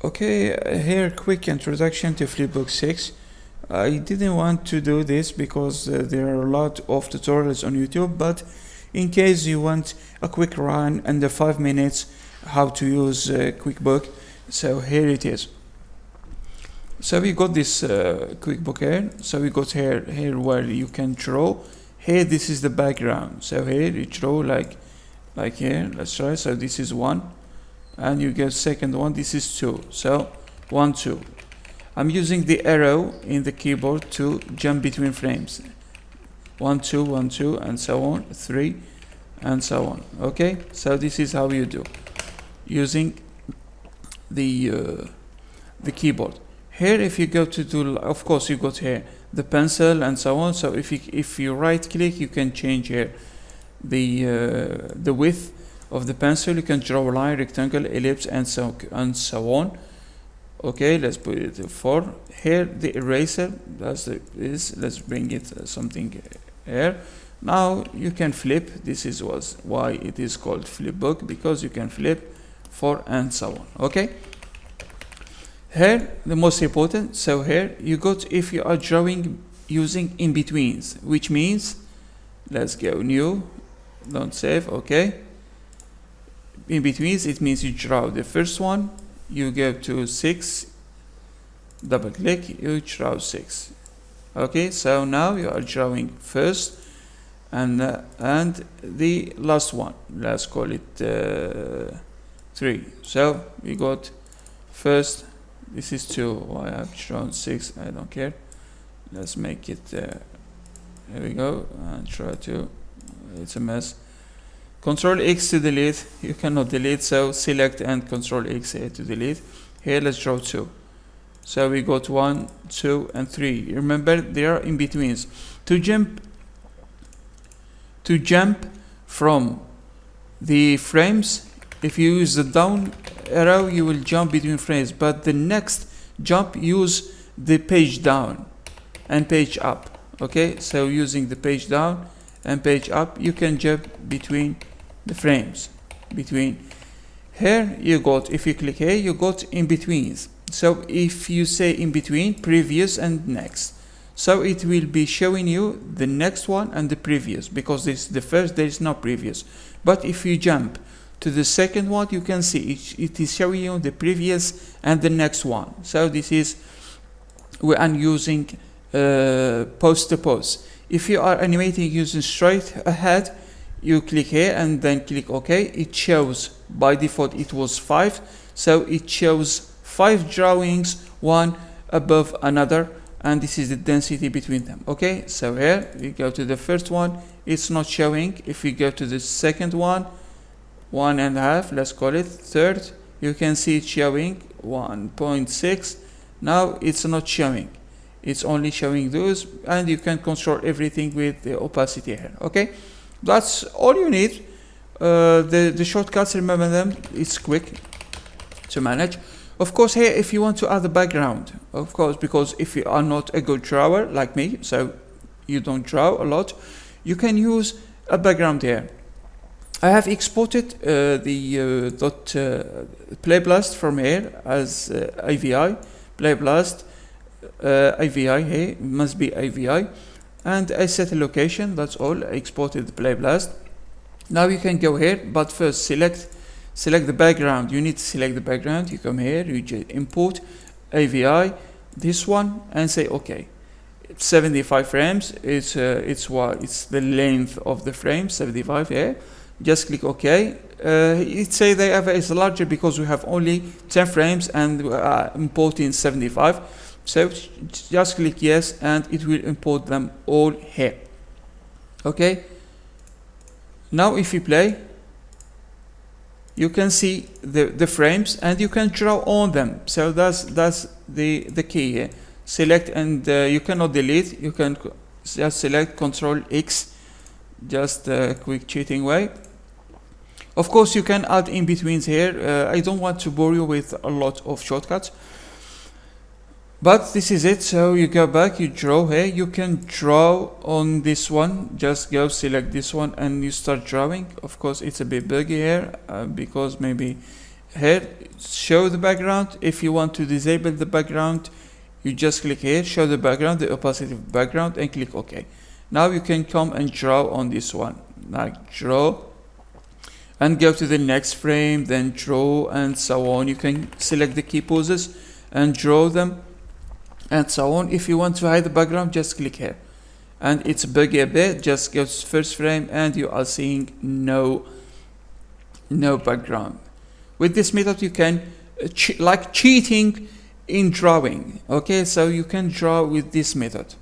Okay, here quick introduction to FlipBook 6. I didn't want to do this because there are a lot of tutorials on YouTube, but in case you want a quick run under 5 minutes how to use QuickBook, so here it is. So we got this QuickBook here. So we got here where you can draw. Here this is the background. So here you draw like here. Let's try. So this is 1. And you get second one, this is 2. So 1, 2. I'm using the arrow in the keyboard to jump between frames. 1, 2, 1, 2, and so on. 3, and so on. Okay, so this is how you do using the keyboard. Here, if you go to do, of course, you got here the pencil and so on. So if you right click, you can change here the width of the pencil. You can draw a line, rectangle, ellipse, and so on. Okay, let's put it to 4. Here the eraser, let's bring it something here. Now you can flip. This is why it is called FlipBook, because you can flip 4 and so on. Okay, here the most important. So here you got, if you are drawing using in-betweens, which means, let's go new, don't save. Okay, in betweens, it means you draw the first one, you go to 6, double click, you draw 6. Okay, so now you are drawing first and the last one, let's call it 3. So we got first, this is 2. I have drawn 6, I don't care. Let's make it here we go, and try to, it's a mess. Control X to delete. You cannot delete, so select and Control X here to delete. Here let's draw 2. So we got 1, 2, and 3. Remember, there are in betweens. To jump from the frames, if you use the down arrow, you will jump between frames. But the next jump, use the page down and page up. Okay, so using the page down and page up, you can jump between the frames. Between here you got, if you click here, you got in betweens. So if you say in between, previous and next, so it will be showing you the next one and the previous, because this the first, there is no previous. But if you jump to the second one, you can see it is showing you the previous and the next one. So this is where I'm using pose to pose. If you are animating using straight ahead, you click here and then click OK. It shows, by default it was 5, so it shows 5 drawings, one above another, and this is the density between them. Okay, so here we go to the first one, it's not showing. If we go to the second one, 1.5, let's call it. Third, you can see it showing 1.6. now it's not showing, it's only showing those, and you can control everything with the opacity here. Okay, that's all you need. The shortcuts, remember them, it's quick to manage. Of course, here if you want to add a background, of course, because if you are not a good drawer like me, so you don't draw a lot, you can use a background here. I have exported the PlayBlast from here as AVI. PlayBlast AVI here, must be AVI, and I set a location, that's all. I exported the PlayBlast. Now you can go here, but first select the background. You need to select the background. You come here, you import AVI, this one, and say OK. 75 frames, it's the length of the frame, 75 here. Just click OK. It say the AVI is larger because we have only 10 frames and importing 75. So just click yes, and it will import them all here. Okay. Now if you play, you can see the frames and you can draw on them. So that's the key here. Select, and you cannot delete. You can just select Control X, just a quick cheating way. Of course, you can add in betweens here. I don't want to bore you with a lot of shortcuts, but this is it. So you go back, you draw here. You can draw on this one. Just go select this one and you start drawing. Of course, it's a bit buggy here because maybe here, show the background. If you want to disable the background, you just click here, show the background, the opacity of background, and click OK. Now you can come and draw on this one, like draw, and go to the next frame, then draw, and so on. You can select the key poses and draw them, and so on. If you want to hide the background, just click here. And it's buggy a bit, just go to first frame, and you are seeing no background. With this method, you can, like cheating in drawing. Okay, so you can draw with this method.